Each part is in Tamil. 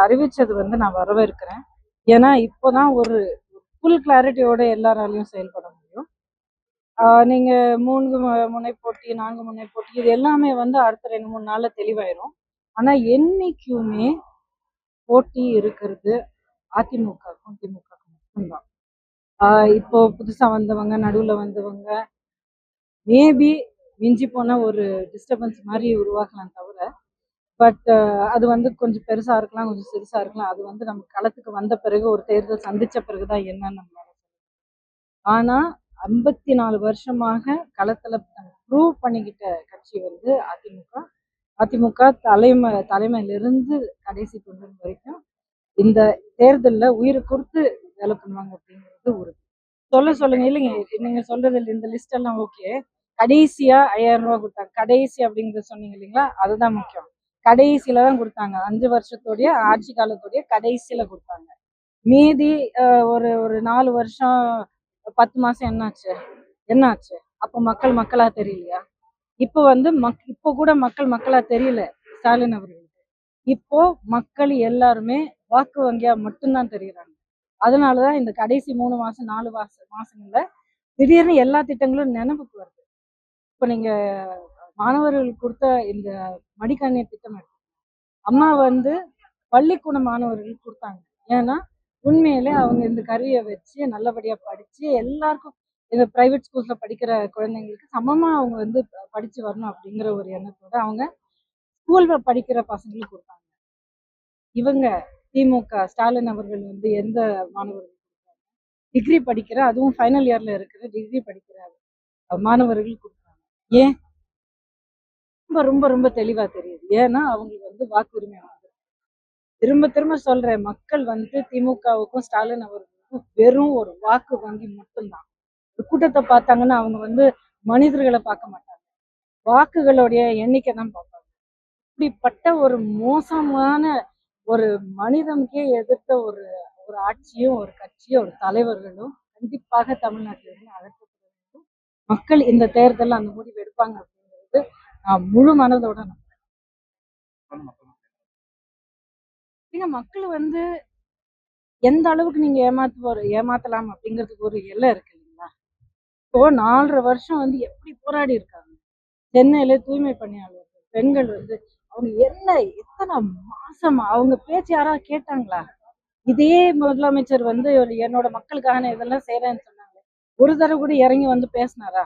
அறிவிச்சது வந்து நான் வரவேற்கிறேன். ஏன்னா இப்போதான் ஒரு ஃபுல் கிளாரிட்டியோட எல்லாராலையும் செயல்பட முடியும். நீங்க 3 முனை போட்டி, 4 முனை போட்டி இது எல்லாமே வந்து அடுத்த 2, 3 நாள்ல தெளிவாயிரும். ஆனா என்னைக்குமே போட்டி இருக்கிறது அதிமுகவுக்கும் திமுகவுக்கும் மட்டும்தான். இப்போ புதுசா வந்தவங்க, நடுவுல வந்தவங்க மேபி மிஞ்சி போன ஒரு டிஸ்டர்பன்ஸ் மாதிரி உருவாக்கலாம் தவிர, பட் அது வந்து கொஞ்சம் பெருசா இருக்கலாம், கொஞ்சம் சிறுசா இருக்கலாம். அது வந்து நம்ம களத்துக்கு வந்த பிறகு ஒரு தேர்தல் சந்திச்ச பிறகுதான் என்னன்னு நம்மளால. ஆனா 54 வருஷமாக களத்துல ப்ரூவ் பண்ணிக்கிட்ட கட்சி வந்து அதிமுக. அதிமுக தலைமையிலிருந்து கடைசி தொண்டன் வரைக்கும் இந்த தேர்தல்ல உயிரை கொடுத்து வேலை பண்ணுவாங்க அப்படிங்கிறது ஒரு சொல்லுங்க. இல்லைங்க, நீங்க சொல்றது இந்த லிஸ்ட் எல்லாம் ஓகே. கடைசியா 5000 ரூபாய் கொடுத்தாங்க. கடைசி அப்படிங்கறது சொன்னீங்க இல்லைங்களா, அதுதான் முக்கியம். கடைசியில தான் கொடுத்தாங்க. 5 வருஷத்துடைய ஆட்சி காலத்துடைய கடைசியில கொடுத்தாங்க. மீதி ஒரு ஒரு 4 வருஷம் 10 மாசம் என்னாச்சு? அப்போ மக்களா தெரியலையா? இப்போ வந்து இப்போ கூட மக்களா தெரியல ஸ்டாலின் அவர்களுக்கு. இப்போ மக்கள் எல்லாருமே வாக்கு வங்கியா மட்டும்தான் தெரியுறாங்க. அதனாலதான் இந்த கடைசி 3 மாசம் 4 மாசங்கள்ல திடீர்னு எல்லா திட்டங்களும் நினைவுக்கு வருது. இப்ப நீங்க மாணவர்களுக்கு கொடுத்த இந்த மடிக்கணினி திட்டம் அம்மா வந்து பள்ளிக்கூட மாணவர்களுக்கு கொடுத்தாங்க. ஏன்னா உண்மையிலே அவங்க இந்த கருவியை வச்சு நல்லபடியா படிச்சு எல்லாருக்கும் இந்த பிரைவேட் ஸ்கூல்ஸ்ல படிக்கிற குழந்தைங்களுக்கு சமமா அவங்க வந்து படிச்சு வரணும் அப்படிங்கிற ஒரு எண்ணத்தோட அவங்க ஸ்கூல்ல படிக்கிற பசங்களுக்கு கொடுத்தாங்க. இவங்க திமுக ஸ்டாலின் அவர்கள் வந்து எந்த மாணவர்கள் டிகிரி படிக்கிற, அதுவும் ஃபைனல் இயர்ல இருக்கிற டிகிரி படிக்கிற மாணவர்கள் கொடுக்குறாங்க. ஏன்? ரொம்ப ரொம்ப ரொம்ப தெளிவா தெரியுது. ஏன்னா அவங்களுக்கு வந்து வாக்குரிமை வந்து திரும்ப திரும்ப சொல்றேன், மக்கள் வந்து திமுகவுக்கும் ஸ்டாலின் அவர்களுக்கும் வெறும் ஒரு வாக்கு வங்கி மட்டும்தான். கூட்டத்தை பார்த்தாங்கன்னா அவங்க வந்து மனிதர்களை பார்க்க மாட்டாங்க, வாக்குகளுடைய எண்ணிக்கை தான் பார்ப்பாங்க. இப்படிப்பட்ட ஒரு மோசமான ஒரு மனிதனுக்கே எதிர்த்த ஒரு ஒரு ஆட்சியும் ஒரு கட்சியும் ஒரு தலைவர்களும் கண்டிப்பாக தமிழ்நாட்டிலிருந்து அகற்றப்பட வேண்டும். மக்கள் இந்த தேர்தலில் அந்த முடிவு எடுப்பாங்க அப்படிங்கிறது நான் முழு மனதோட நம்புறேன். மக்கள் வந்து எந்த அளவுக்கு நீங்க ஏமாத்தலாம் அப்படிங்கிறதுக்கு ஒரு எல்லை இருக்கு இல்லைங்களா? இப்போ 4.5 வருஷம் வந்து எப்படி போராடி இருக்காங்க. சென்னையில தூய்மை பணியாளர்கள் பெண்கள் வந்து அவங்க எத்தனை மாசமா அவங்க பேச்சு யாராவது கேட்டாங்களா? இதே முதலமைச்சர் வந்து என்னோட மக்களுக்காக இதெல்லாம் செய்யறேன்னு சொன்னாங்க. ஒரு தடவை கூட இறங்கி வந்து பேசினாரா?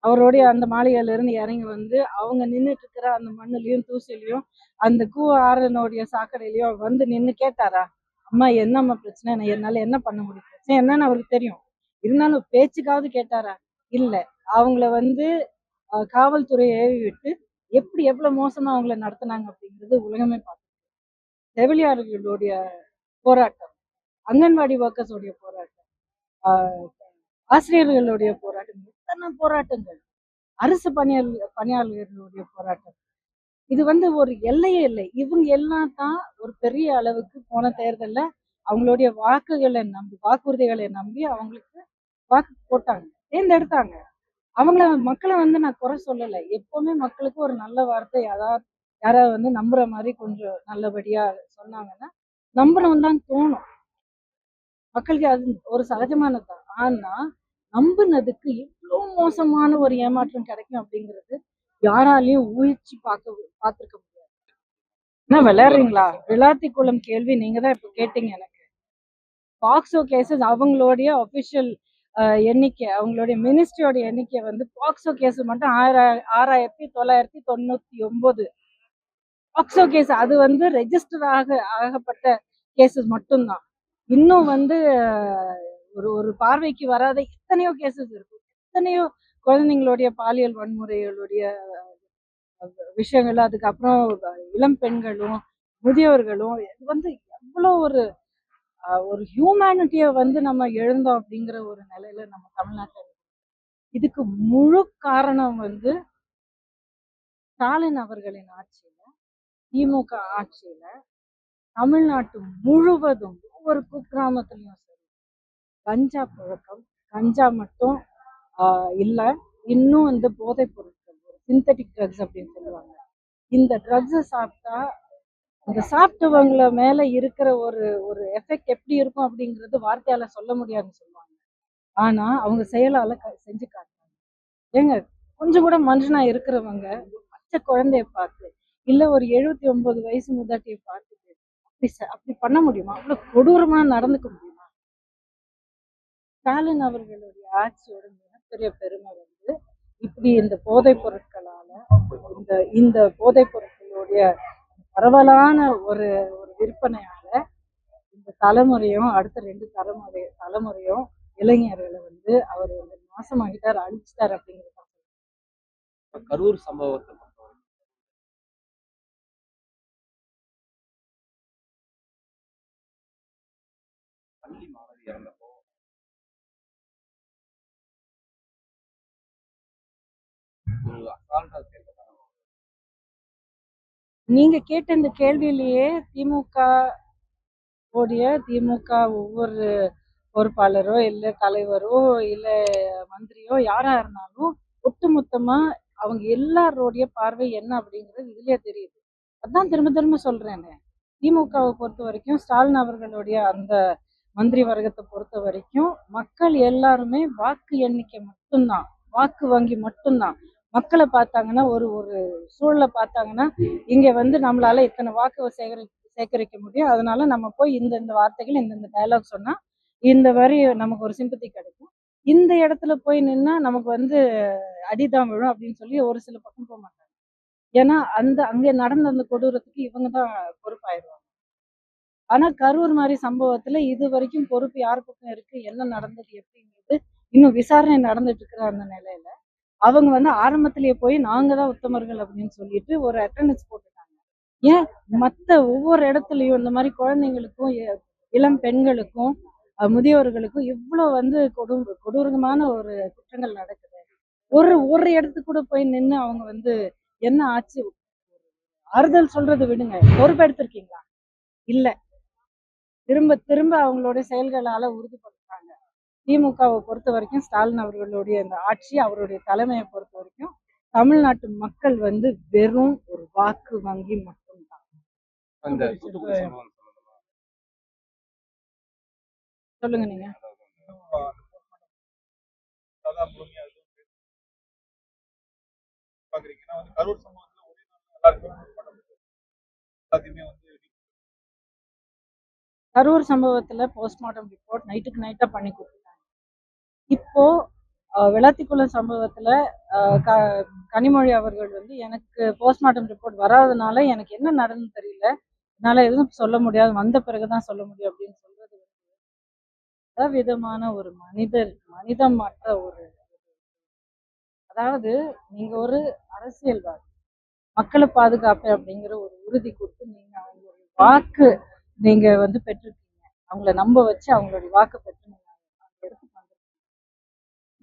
அவருடைய அந்த மாளிகையில இருந்து இறங்கி வந்து அவங்க நின்றுட்டு இருக்கிற அந்த மண்ணுலயும் தூசிலையும் அந்த ஆறனுடைய சாக்கடையிலயும் வந்து நின்று கேட்டாரா? அம்மா என்னம்மா பிரச்சனை, என்னால என்ன பண்ண முடியும், பிரச்சனை என்னன்னு அவருக்கு தெரியும். இருந்தாலும் பேச்சுக்காவது கேட்டாரா? இல்ல. அவங்கள வந்து காவல்துறையை ஏவி விட்டு எப்படி எவ்வளவு மோசமா அவங்கள நடத்தினாங்க அப்படிங்கிறது உலகமே பார்த்து. செவிலியார்களுடைய போராட்டம், அங்கன்வாடி ஒர்க்கர்ஸோடைய போராட்டம், ஆசிரியர்களுடைய போராட்டம், எத்தனை போராட்டங்கள், அரசு பணியாளர்களுடைய போராட்டம். இது வந்து ஒரு எல்லையே இல்லை. இவங்க எல்லாம் தான் ஒரு பெரிய அளவுக்கு போன தேர்தல்ல அவங்களுடைய வாக்குறுதிகளை நம்பி அவங்களுக்கு வாக்கு போட்டாங்க, தேர்ந்தெடுத்தாங்க. மக்களை வந்து நான் குறை சொல்லலை. எப்பவுமே மக்களுக்கு ஒரு நல்ல வார்த்தை யாராவது வந்து நம்புற மாதிரி கொஞ்சம் நல்லபடியா சொன்னாங்கன்னா நம்பணும் தான் தோணும். மக்களுக்கு அது ஒரு சகஜமானதுதான். ஆனா நம்புனதுக்கு இவ்வளவு மோசமான ஒரு ஏமாற்றம் கிடைக்கும் அப்படிங்கிறது யாராலையும் ஊழிச்சு பார்த்திருக்க முடியாது. என்ன விளையாடுறீங்களா? விளாத்திக்குளம் கேள்வி நீங்க தான் இப்ப கேட்டீங்க. எனக்கு பாக்ஸோ கேசஸ் அவங்களுடைய அபிஷியல் எண்ணிக்கை, அவங்களுடைய மினிஸ்ட்ரியோட எண்ணிக்கை வந்து பாக்ஸோ கேஸ் மட்டும் 6999 பாக்ஸோ கேஸ். அது வந்து ரெஜிஸ்டர் ஆகப்பட்ட கேசஸ் மட்டும்தான். இன்னும் வந்து ஒரு பார்வைக்கு வராத எத்தனையோ கேசஸ் இருக்கு. எத்தனையோ குழந்தைங்களுடைய பாலியல் வன்முறைகளுடைய விஷயங்கள், அதுக்கப்புறம் இளம் பெண்களும் முதியோர்களும் இது வந்து எவ்வளோ ஒரு ஹியூமனிட்டியை வந்து நம்ம எழுந்தோம் அப்படிங்கிற ஒரு நிலையில நம்ம தமிழ்நாட்டில். இதுக்கு முழு காரணம் வந்து ஸ்டாலின் அவர்களின் ஆட்சியில, திமுக ஆட்சியில தமிழ்நாட்டு முழுவதும் ஒவ்வொரு குக்கிராமத்திலையும் சரி கஞ்சா புழக்கம். கஞ்சா மட்டும் இல்ல, இன்னும் இந்த போதைப் பொருட்கள் சிந்தட்டிக் ட்ரக்ஸ் அப்படின்னு சொல்லுவாங்க. இந்த ட்ரக்ஸை சாப்பிட்டா அந்த சாப்பிட்டவங்கள மேல இருக்கிற ஒரு ஒரு எஃபெக்ட் எப்படி இருக்கும் அப்படிங்கிறது வார்த்தையால சொல்ல முடியாதுன்னு சொல்லுவாங்க. ஆனா அவங்க செயலால செஞ்சு காட்டுறாங்க. ஏங்க, கொஞ்சம் கூட மனுஷனா இருக்கிறவங்க பச்சை குழந்தைய பார்த்து, இல்ல ஒரு 79 வயசு மூதாட்டிய பார்த்துட்டு அப்படி பண்ண முடியுமா? அவ்வளவு கொடூரமா நடந்துக்க முடியுமா? ஸ்டாலின் அவர்களுடைய ஆட்சியோட மிகப்பெரிய பெருமை வந்து இப்படி இந்த போதைப் பொருட்களால இந்த இந்த போதைப் பொருட்களுடைய பரவலான ஒரு ஒரு விற்பனையால இந்த தலைமுறையும் அடுத்த 2 தலைமுறையும் இளைஞர்களை வந்து அவர் வந்து நாசமாகிட்டார், அழிச்சிட்டார் அப்படிங்கிறது. கரூர் சம்பவத்தை பள்ளி மாணவி இறந்தப்போ ஒரு அசால்ட்டா செயல்பட்டாங்க. நீங்க கேட்ட இந்த கேள்வியிலேயே திமுக ஒவ்வொரு பொறுப்பாளரோ இல்ல தலைவரோ இல்ல மந்திரியோ யாரா இருந்தாலும் ஒட்டுமொத்தமா அவங்க எல்லாரோடைய பார்வை என்ன அப்படிங்கிறது இதுலயே தெரியுது. அதான் திரும்ப திரும்ப சொல்றேனே, திமுகவை பொறுத்த வரைக்கும் ஸ்டாலின் அவர்களுடைய அந்த மந்திரி வர்க்கத்தை பொறுத்த வரைக்கும் மக்கள் எல்லாருமே வாக்கு எண்ணிக்கை மட்டும்தான், வாக்கு வங்கி மட்டும்தான். மக்களை பார்த்தாங்கன்னா ஒரு ஒரு சூழலை பார்த்தாங்கன்னா இங்க வந்து நம்மளால இத்தனை வாக்கு சேகரிக்க முடியும், அதனால நம்ம போய் இந்த வார்த்தைகள் இந்த டயலாக் சொன்னா இந்த வரி நமக்கு ஒரு சிம்பத்தி கிடைக்கும், இந்த இடத்துல போய் நின்னா நமக்கு வந்து அடிதான் விழும் அப்படின்னு சொல்லி ஒரு சில பக்கம் போக மாட்டாங்க. ஏன்னா அங்கே நடந்த அந்த கொடூரத்துக்கு இவங்க தான் பொறுப்பாயிடுவாங்க. ஆனா கரூர் மாதிரி சம்பவத்துல இது வரைக்கும் பொறுப்பு யார் பக்கம் இருக்கு, என்ன நடந்தது எப்படிங்கிறது இன்னும் விசாரணை நடந்துட்டு இருக்கிற அந்த நிலையில அவங்க வந்து ஆரம்பத்திலேயே போய் நாங்க தான் உத்தமர்கள் அப்படின்னு சொல்லிட்டு ஒரு அட்டண்டன்ஸ் போட்டுட்டாங்க. ஏன் மற்ற ஒவ்வொரு இடத்துலயும் இந்த மாதிரி குழந்தைங்களுக்கும் இளம் பெண்களுக்கும் முதியோர்களுக்கும் இவ்வளவு வந்து கொடூரமான ஒரு குற்றங்கள் நடக்குது. ஒரு ஒரு இடத்துக்கு கூட போய் நின்று அவங்க வந்து என்ன ஆச்சு ஆறுதல் சொல்றது விடுங்க, பொறுப்பெடுத்திருக்கீங்களா? இல்ல, திரும்ப திரும்ப அவங்களுடைய செயல்களால உறுதிப்படுத்துறாங்க. திமுகவை பொறுத்த வரைக்கும் ஸ்டாலின் அவர்களுடைய இந்த ஆட்சி, அவருடைய தலைமையை பொறுத்த வரைக்கும் தமிழ்நாட்டு மக்கள் வந்து வெறும் ஒரு வாக்கு வங்கி மட்டும்தான். சொல்லுங்க நீங்க. கரூர் சம்பவத்துல போஸ்ட்மார்ட்டம் ரிப்போர்ட் நைட்டுக்கு நைட்டா பண்ணி கொடுத்துட்டாங்க. இப்போ விளாத்திக்குளம் சம்பவத்துல கனிமொழி அவர்கள் வந்து எனக்கு போஸ்ட்மார்ட்டம் ரிப்போர்ட் வராதனால எனக்கு என்ன நடந்துன்னு தெரியல, என்னால எதுவும் சொல்ல முடியாது, வந்த பிறகுதான் சொல்ல முடியும் அப்படின்னு சொல்றது விதமான ஒரு மனிதமற்ற ஒரு, அதாவது நீங்க ஒரு அரசியல்வாதி, மக்களை பாதுகாப்பு அப்படிங்கிற ஒரு உறுதி கொடுத்து நீங்க அவங்களுடைய வாக்கு நீங்க வந்து பெற்றிருக்கீங்க, அவங்கள நம்ப வச்சு அவங்களுடைய வாக்கு பெற்று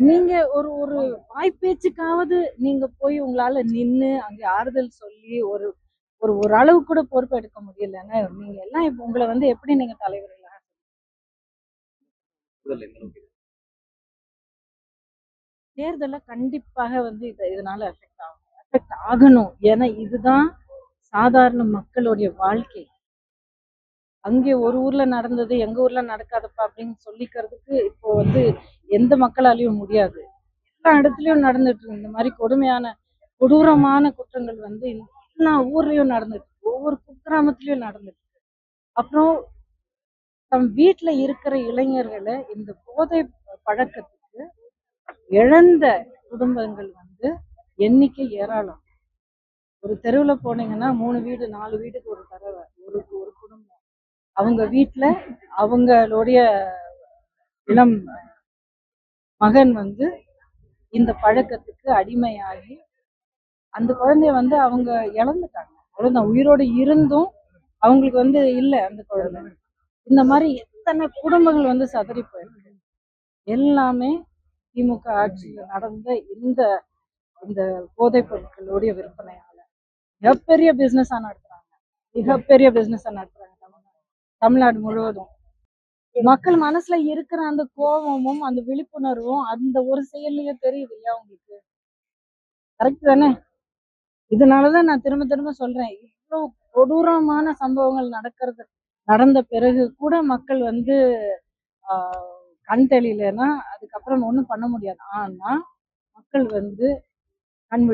நீங்க ஒரு ஒரு வாய்ப்பேச்சுக்காவது நீங்க போய் உங்களால நின்று அங்க ஆறுதல் சொல்லி ஒரு ஒரு ஒரு அளவு கூட பொறுப்பு எடுக்க முடியலன்னா நீங்க எல்லாம் இப்ப உங்களை வந்து எப்படி நீங்க தலைவர்களா? தேர்தல கண்டிப்பாக வந்து இதனால எஃபெக்ட் ஆகணும். ஏன்னா இதுதான் சாதாரண மக்களுடைய வாழ்க்கை. அங்கே ஒரு ஊர்ல நடந்தது எங்க ஊர்ல நடக்காதப்பா அப்படின்னு சொல்லிக்கிறதுக்கு இப்போ வந்து எந்த மக்களாலையும் முடியாது. எல்லா இடத்துலயும் நடந்துட்டு இருக்கு இந்த மாதிரி கொடூரமான குற்றங்கள் வந்து எல்லா ஊர்லயும் நடந்துட்டு இருக்கு, ஒவ்வொரு குக்கிராமத்திலயும் நடந்துட்டு இருக்கு. அப்புறம் தம் வீட்டுல இருக்கிற இளைஞர்களை இந்த போதை பழக்கத்துக்கு இழந்த குடும்பங்கள் வந்து எண்ணிக்கை ஏராளம். ஒரு தெருவுல போனீங்கன்னா 3 வீடு 4 வீட்டுக்கு ஒரு தடவை ஒரு ஒரு குடும்பம் அவங்க வீட்டுல அவங்களுடைய இளம் மகன் வந்து இந்த பழக்கத்துக்கு அடிமையாகி அந்த குழந்தைய வந்து அவங்க இழந்துட்டாங்க. அவ்வளவுதான், உயிரோடு இருந்தும் அவங்களுக்கு வந்து இல்லை அந்த குழந்தை. இந்த மாதிரி எத்தனை குடும்பங்கள் வந்து சதறி போயிருக்கு. எல்லாமே திமுக ஆட்சியில் நடந்த இந்த இந்த போதைப் பொருட்களுடைய விற்பனையால மிகப்பெரிய பிசினஸா நடத்துறாங்க, மிகப்பெரிய பிசினஸா நடத்துறாங்க தமிழ்நாடு முழுவதும். மக்கள் மனசுல இருக்கிற அந்த கோபமும் அந்த விழிப்புணர்வும் அந்த ஒரு செயல்லயே தெரியுது இல்லையா உங்களுக்கு? கரெக்ட் தானே? இதனாலதான் நான் திரும்ப திரும்ப சொல்றேன், இவ்வளவு கொடூரமான சம்பவங்கள் நடந்த பிறகு கூட மக்கள் வந்து கண் தெளியலன்னா அதுக்கப்புறம் ஒன்றும் பண்ண முடியாது. ஆனா மக்கள் வந்து கண்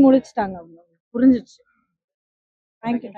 முழிச்சிட்டாங்க, அவங்க புரிஞ்சிடுச்சு. தேங்க்யூ.